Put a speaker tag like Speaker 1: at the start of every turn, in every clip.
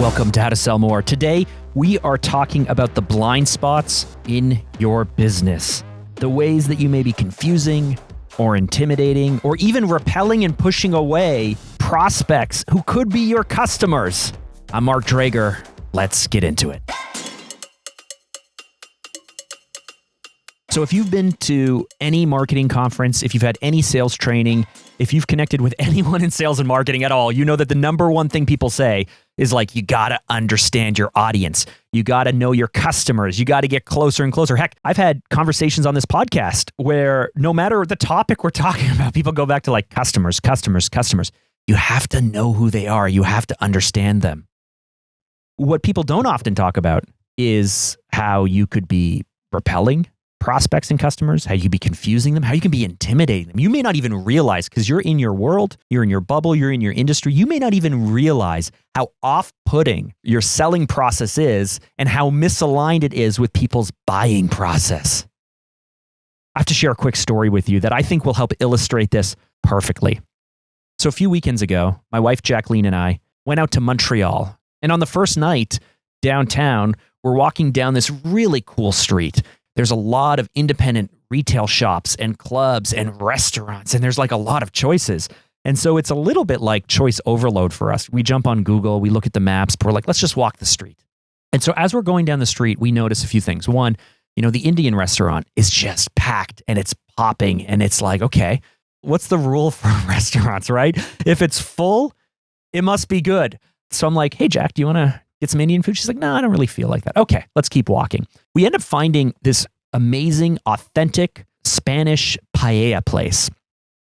Speaker 1: Welcome to How to Sell More. Today, we are talking about the blind spots in your business. The ways that you may be confusing or intimidating or even repelling and pushing away prospects who could be your customers. I'm Mark Drager. Let's get into it. So if you've been to any marketing conference, if you've had any sales training, if you've connected with anyone in sales and marketing at all, you know that the number one thing people say is like, you got to understand your audience. You got to know your customers. You got to get closer and closer. Heck, I've had conversations on this podcast where no matter the topic we're talking about, people go back to like customers. You have to know who they are. You have to understand them. What people don't often talk about is how you could be repelling prospects and customers, how you can be confusing them, how you can be intimidating them. You may not even realize, because you're in your world, you're in your bubble, you're in your industry, you may not even realize how off-putting your selling process is and how misaligned it is with people's buying process. I have to share a quick story with you that I think will help illustrate this perfectly. So a few weekends ago, my wife Jacqueline and I went out to Montreal. And on the first night downtown, we're walking down this really cool street. There's a lot of independent retail shops and clubs and restaurants, and there's like a lot of choices. And so it's a little bit like choice overload for us. We jump on Google, we look at the maps, we're like, let's just walk the street. And so as we're going down the street, we notice a few things. One, the Indian restaurant is just packed and it's popping, and it's like, okay, what's the rule for restaurants, right? If it's full, it must be good. So I'm like, hey, Jack, do you want to get some Indian food? She's like, no, I don't really feel like that. Okay, let's keep walking. We end up finding this amazing, authentic Spanish paella place.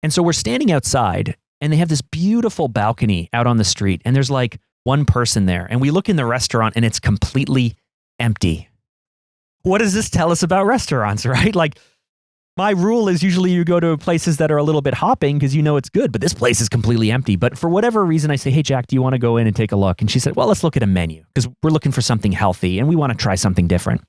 Speaker 1: And so we're standing outside and they have this beautiful balcony out on the street. And there's like one person there. And we look in the restaurant and it's completely empty. What does this tell us about restaurants, right? Like, my rule is usually you go to places that are a little bit hopping because you know it's good, but this place is completely empty. But for whatever reason, I say, hey, Jack, do you want to go in and take a look? And she said, well, let's look at a menu because we're looking for something healthy and we want to try something different.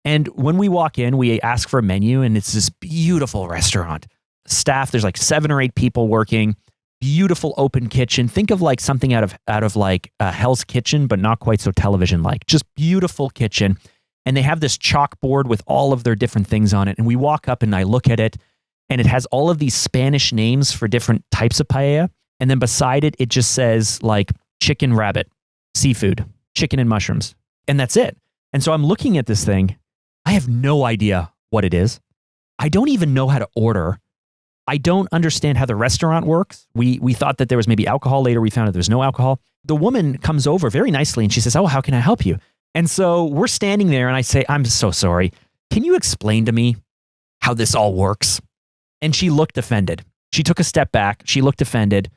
Speaker 1: And when we walk in, we ask for a menu and it's this beautiful restaurant. Staff, there's like 7 or 8 people working, beautiful open kitchen. Think of like something out of like Hell's Kitchen, but not quite so television-like. Just beautiful kitchen. And they have this chalkboard with all of their different things on it. And we walk up and I look at it and it has all of these Spanish names for different types of paella. And then beside it, it just says like chicken rabbit, seafood, chicken and mushrooms. And that's it. And so I'm looking at this thing. I have no idea what it is. I don't even know how to order. I don't understand how the restaurant works. We thought that there was maybe alcohol. Later, we found out there's no alcohol. The woman comes over very nicely and she says, oh, how can I help you? And so we're standing there and I say, I'm so sorry. Can you explain to me how this all works? And she looked offended. She took a step back. She looked offended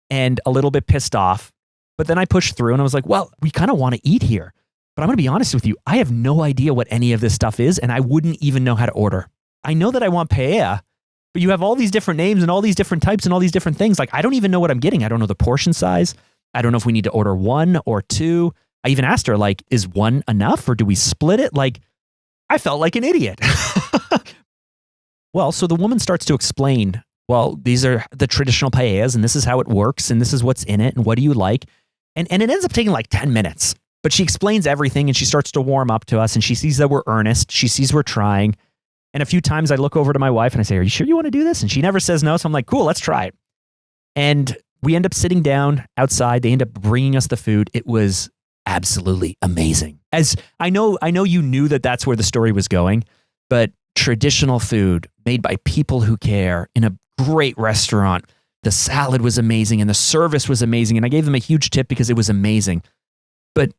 Speaker 1: and a little bit pissed off. But then I pushed through and I was like, well, we kind of want to eat here. But I'm going to be honest with you. I have no idea what any of this stuff is and I wouldn't even know how to order. I know that I want paella, but you have all these different names and all these different types and all these different things. Like, I don't even know what I'm getting. I don't know the portion size. I don't know if we need to order 1 or 2. I even asked her, like, is 1 enough or do we split it? Like, I felt like an idiot. Well, so the woman starts to explain, well, these are the traditional paellas and this is how it works and this is what's in it and what do you like? And it ends up taking like 10 minutes. But she explains everything and she starts to warm up to us and she sees that we're earnest. She sees we're trying. And a few times I look over to my wife and I say, are you sure you want to do this? And she never says no. So I'm like, cool, let's try it. And we end up sitting down outside. They end up bringing us the food. It was absolutely amazing. As I know you knew that that's where the story was going, but traditional food made by people who care in a great restaurant. The salad was amazing and the service was amazing. And I gave them a huge tip because it was amazing. But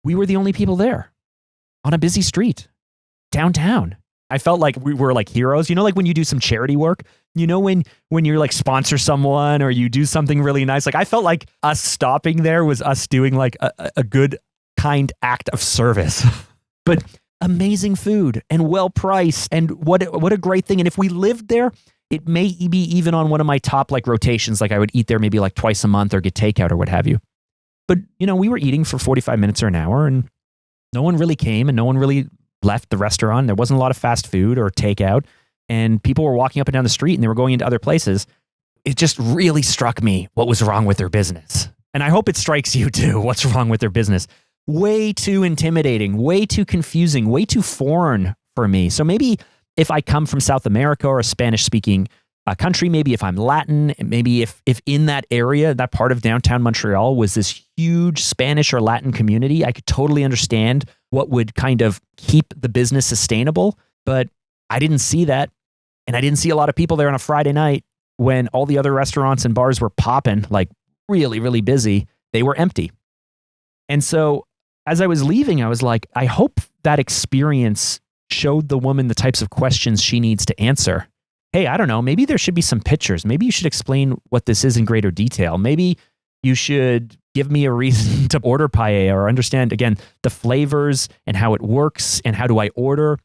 Speaker 1: we were the only people there on a busy street downtown. I felt like we were like heroes. Like when you do some charity work, when you're like sponsor someone or you do something really nice, like I felt like us stopping there was us doing like a good, kind act of service. But amazing food and well priced and what a great thing. And if we lived there, it may be even on one of my top like rotations. Like I would eat there maybe like twice a month or get takeout or what have you. But we were eating for 45 minutes or an hour and no one really came and no one really left the restaurant. There wasn't a lot of fast food or takeout. And people were walking up and down the street and they were going into other places. It just really struck me what was wrong with their business. And I hope it strikes you too. What's wrong with their business? Way too intimidating, way too confusing, way too foreign for me. So maybe if I come from South America or a Spanish-speaking country, maybe if I'm Latin, maybe if in that area, that part of downtown Montreal was this huge Spanish or Latin community, I could totally understand what would kind of keep the business sustainable. But I didn't see that. And I didn't see a lot of people there on a Friday night when all the other restaurants and bars were popping, like really, really busy. They were empty. And so as I was leaving, I was like, I hope that experience showed the woman the types of questions she needs to answer. Hey, I don't know, maybe there should be some pictures. Maybe you should explain what this is in greater detail. Maybe you should give me a reason to order paella or understand, again, the flavors and how it works and how do I order.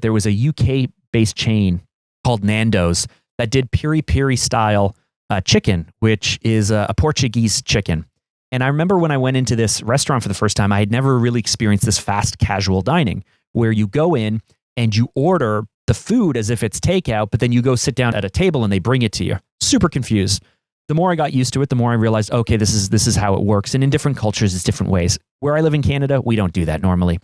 Speaker 1: There was a UK-based chain called Nando's that did piri-piri style chicken, which is a Portuguese chicken. And I remember when I went into this restaurant for the first time, I had never really experienced this fast casual dining where you go in and you order the food as if it's takeout, but then you go sit down at a table and they bring it to you. Super confused. The more I got used to it, the more I realized, okay, this is how it works. And in different cultures, it's different ways. Where I live in Canada, we don't do that normally.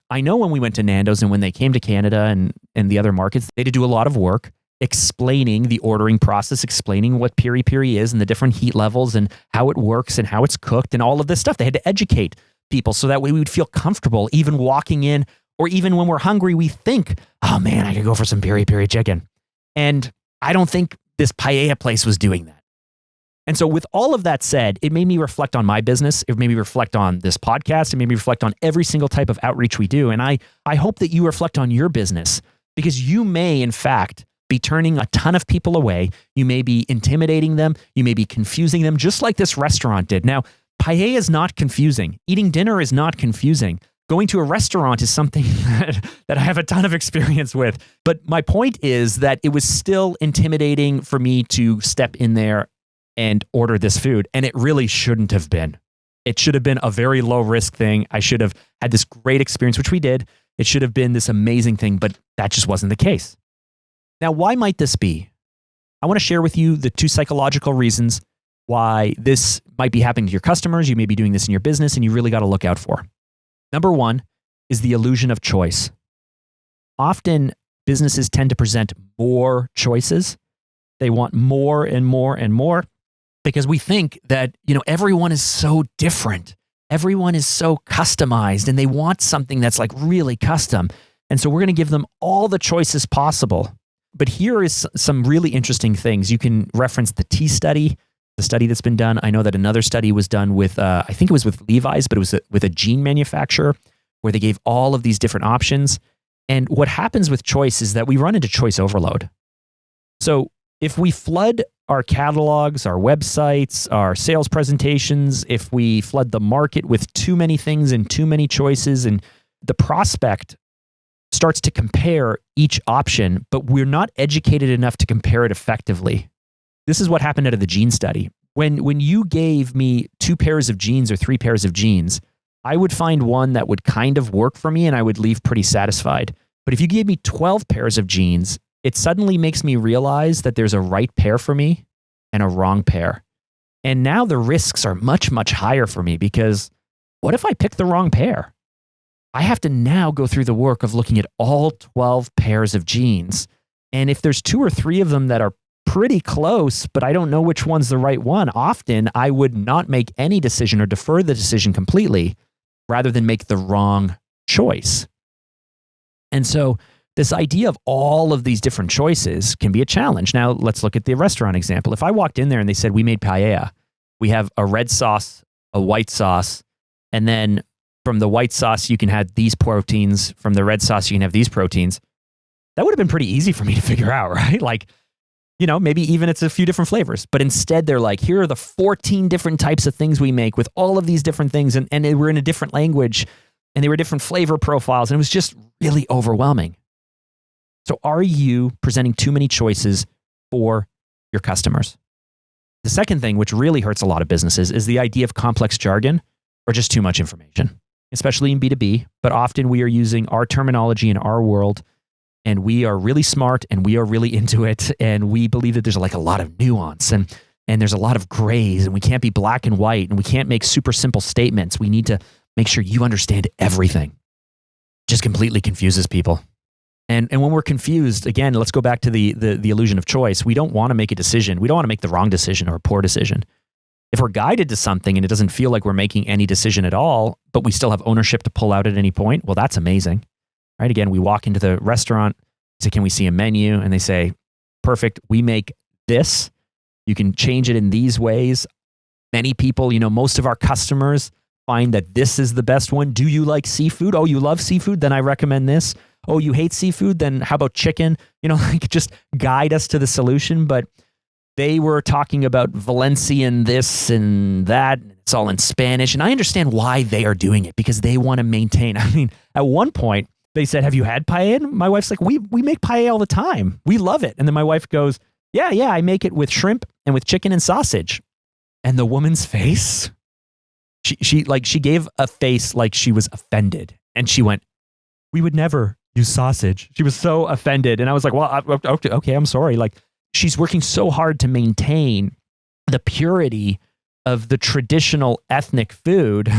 Speaker 1: I know when we went to Nando's and when they came to Canada and the other markets, they had to do a lot of work explaining the ordering process, explaining what piri-piri is and the different heat levels and how it works and how it's cooked and all of this stuff. They had to educate people so that way we would feel comfortable even walking in, or even when we're hungry, we think, oh man, I could go for some piri-piri chicken. And I don't think this paella place was doing that. And so with all of that said, it made me reflect on my business. It made me reflect on this podcast. It made me reflect on every single type of outreach we do. And I hope that you reflect on your business, because you may, in fact, be turning a ton of people away. You may be intimidating them. You may be confusing them, just like this restaurant did. Now, paella is not confusing. Eating dinner is not confusing. Going to a restaurant is something that I have a ton of experience with. But my point is that it was still intimidating for me to step in there and order this food. And it really shouldn't have been. It should have been a very low risk thing. I should have had this great experience, which we did. It should have been this amazing thing, but that just wasn't the case. Now, why might this be? I want to share with you the 2 psychological reasons why this might be happening to your customers. You may be doing this in your business and you really got to look out for. Number 1 is the illusion of choice. Often businesses tend to present more choices. They want more and more and more, because we think that, everyone is so different. Everyone is so customized and they want something that's like really custom. And so we're going to give them all the choices possible. But here is some really interesting things. You can reference the T study, the study that's been done. I know that another study was done with, I think it was with Levi's, but it was with a jean manufacturer where they gave all of these different options. And what happens with choice is that we run into choice overload. So if we flood our catalogs, our websites, our sales presentations, if we flood the market with too many things and too many choices, and the prospect starts to compare each option, but we're not educated enough to compare it effectively. This is what happened out of the jean study. When you gave me 2 pairs of jeans or 3 pairs of jeans, I would find one that would kind of work for me and I would leave pretty satisfied. But if you gave me 12 pairs of jeans, it suddenly makes me realize that there's a right pair for me and a wrong pair. And now the risks are much, much higher for me, because what if I pick the wrong pair? I have to now go through the work of looking at all 12 pairs of jeans. And if there's 2 or 3 of them that are pretty close, but I don't know which one's the right one, often I would not make any decision or defer the decision completely rather than make the wrong choice. And so this idea of all of these different choices can be a challenge. Now, let's look at the restaurant example. If I walked in there and they said, we made paella, we have a red sauce, a white sauce, and then from the white sauce, you can have these proteins. From the red sauce, you can have these proteins. That would have been pretty easy for me to figure out, right? Like, maybe even it's a few different flavors. But instead, they're like, here are the 14 different types of things we make with all of these different things. And they were in a different language and they were different flavor profiles. And it was just really overwhelming. So are you presenting too many choices for your customers? The second thing, which really hurts a lot of businesses, is the idea of complex jargon or just too much information, especially in B2B. But often we are using our terminology in our world, and we are really smart and we are really into it. And we believe that there's like a lot of nuance. And and there's a lot of grays, and we can't be black and white, and we can't make super simple statements. We need to make sure you understand everything. Just completely confuses people. And when we're confused, again, let's go back to the illusion of choice. We don't want to make a decision. We don't want to make the wrong decision or a poor decision. If we're guided to something and it doesn't feel like we're making any decision at all, but we still have ownership to pull out at any point, well, that's amazing. Right? Again, we walk into the restaurant, say, can we see a menu? And they say, perfect, we make this. You can change it in these ways. Many people, most of our customers find that this is the best one. Do you like seafood? Oh, you love seafood? Then I recommend this. Oh, you hate seafood? Then how about chicken? Just guide us to the solution. But they were talking about Valencian this and that. It's all in Spanish. And I understand why they are doing it, because they want to maintain. I mean, at one point, they said, have you had paella? And my wife's like, we make paella all the time. We love it. And then my wife goes, yeah, I make it with shrimp and with chicken and sausage. And the woman's face, she gave a face like she was offended. And she went, we would never use sausage. She was so offended. And I was like, well, okay, I'm sorry. Like, she's working so hard to maintain the purity of the traditional ethnic food,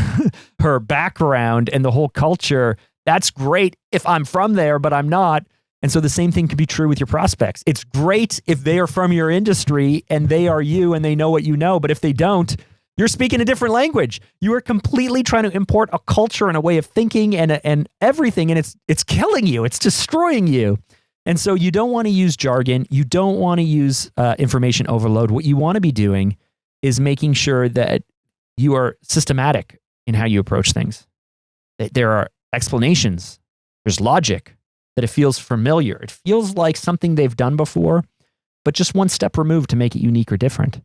Speaker 1: her background and the whole culture. That's great if I'm from there, but I'm not. And so the same thing can be true with your prospects. It's great if they are from your industry and they are you and they know what you know. But if they don't, you're speaking a different language. You are completely trying to import a culture and a way of thinking and everything. And it's killing you. It's destroying you. And so you don't want to use jargon. You don't want to use information overload. What you want to be doing is making sure that you are systematic in how you approach things. That there are explanations. There's logic. That it feels familiar. It feels like something they've done before, but just one step removed to make it unique or different.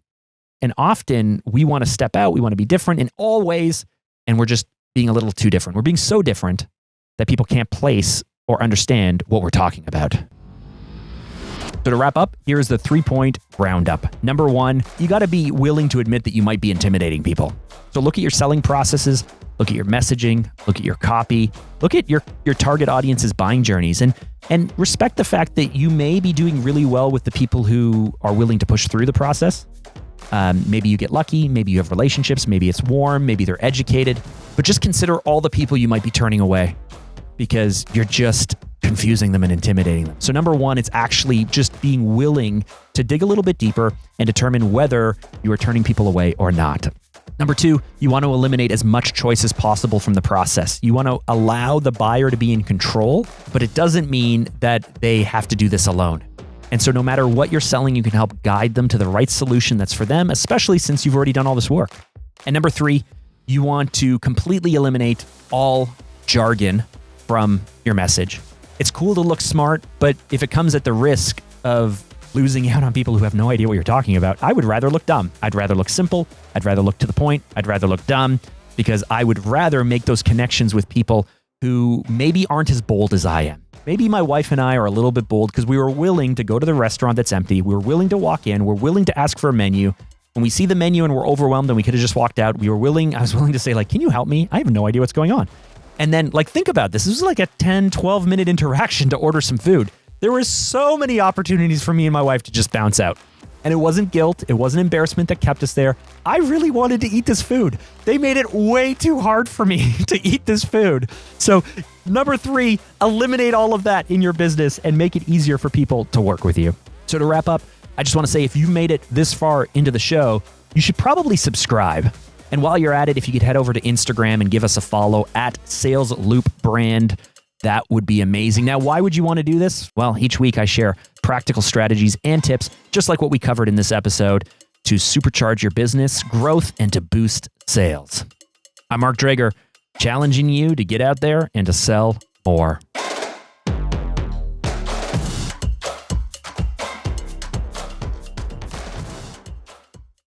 Speaker 1: And often we want to step out. We want to be different in all ways. And we're just being a little too different. We're being so different that people can't place or understand what we're talking about. So to wrap up, here's the 3-point roundup. Number 1, you got to be willing to admit that you might be intimidating people. So look at your selling processes, look at your messaging, look at your copy, look at your target audience's buying journeys, and respect the fact that you may be doing really well with the people who are willing to push through the process. Maybe you get lucky, maybe you have relationships, maybe it's warm, maybe they're educated, but just consider all the people you might be turning away because you're just confusing them and intimidating them. So number 1, it's actually just being willing to dig a little bit deeper and determine whether you are turning people away or not. Number 2, you want to eliminate as much choice as possible from the process. You want to allow the buyer to be in control, but it doesn't mean that they have to do this alone. And so no matter what you're selling, you can help guide them to the right solution that's for them, especially since you've already done all this work. And number 3, you want to completely eliminate all jargon from your message. It's cool to look smart, but if it comes at the risk of losing out on people who have no idea what you're talking about, I would rather look dumb. I'd rather look simple. I'd rather look to the point. I'd rather look dumb because I would rather make those connections with people who maybe aren't as bold as I am. Maybe my wife and I are a little bit bold because we were willing to go to the restaurant that's empty. We were willing to walk in. We're willing to ask for a menu. When we see the menu and we're overwhelmed and we could have just walked out, I was willing to say, like, can you help me? I have no idea what's going on. And then, like, think about this. This was like a 10, 12-minute interaction to order some food. There were so many opportunities for me and my wife to just bounce out. And it wasn't guilt. It wasn't embarrassment that kept us there. I really wanted to eat this food. They made it way too hard for me to eat this food. So number 3, eliminate all of that in your business and make it easier for people to work with you. So to wrap up, I just want to say if you've made it this far into the show, you should probably subscribe. And while you're at it, if you could head over to Instagram and give us a follow at Sales Loop Brand, that would be amazing. Now, why would you want to do this? Well, each week I share practical strategies and tips, just like what we covered in this episode, to supercharge your business growth and to boost sales. I'm Mark Drager, challenging you to get out there and to sell more.